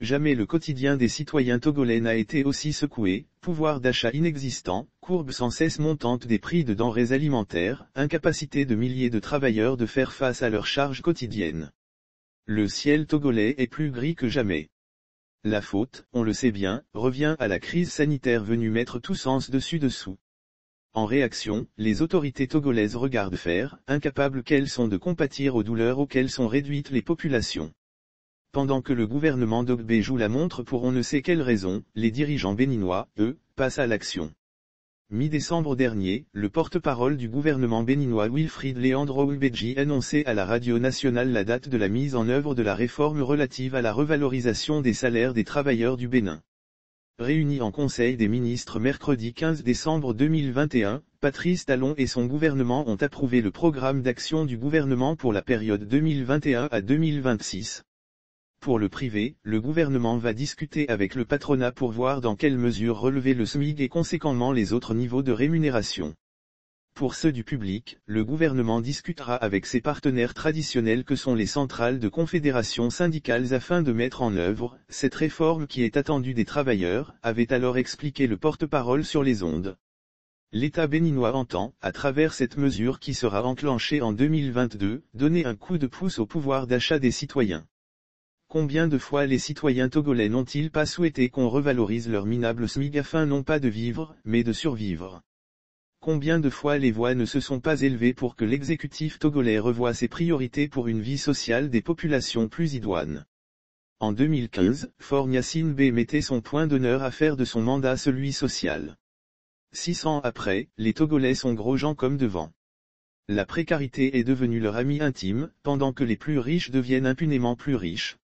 Jamais le quotidien des citoyens togolais n'a été aussi secoué, pouvoir d'achat inexistant, courbe sans cesse montante des prix de denrées alimentaires, incapacité de milliers de travailleurs de faire face à leurs charges quotidiennes. Le ciel togolais est plus gris que jamais. La faute, on le sait bien, revient à la crise sanitaire venue mettre tout sens dessus-dessous. En réaction, les autorités togolaises regardent faire, incapables qu'elles sont de compatir aux douleurs auxquelles sont réduites les populations. Pendant que le gouvernement d'Ogbe joue la montre pour on ne sait quelle raison, les dirigeants béninois, eux, passent à l'action. Mi-décembre dernier, le porte-parole du gouvernement béninois Wilfried Leandro Ulbeji annonçait à la radio nationale la date de la mise en œuvre de la réforme relative à la revalorisation des salaires des travailleurs du Bénin. Réunis en Conseil des ministres mercredi 15 décembre 2021, Patrice Talon et son gouvernement ont approuvé le programme d'action du gouvernement pour la période 2021 à 2026. Pour le privé, le gouvernement va discuter avec le patronat pour voir dans quelle mesure relever le SMIC et conséquemment les autres niveaux de rémunération. Pour ceux du public, le gouvernement discutera avec ses partenaires traditionnels que sont les centrales de confédérations syndicales afin de mettre en œuvre cette réforme qui est attendue des travailleurs, avait alors expliqué le porte-parole sur les ondes. L'État béninois entend, à travers cette mesure qui sera enclenchée en 2022, donner un coup de pouce au pouvoir d'achat des citoyens. Combien de fois les citoyens togolais n'ont-ils pas souhaité qu'on revalorise leur minable SMIC afin non pas de vivre, mais de survivre? Combien de fois les voix ne se sont pas élevées pour que l'exécutif togolais revoie ses priorités pour une vie sociale des populations plus idoines? En 2015, Faure Gnassingbé mettait son point d'honneur à faire de son mandat celui social. 6 ans après, les Togolais sont gros gens comme devant. La précarité est devenue leur ami intime, pendant que les plus riches deviennent impunément plus riches,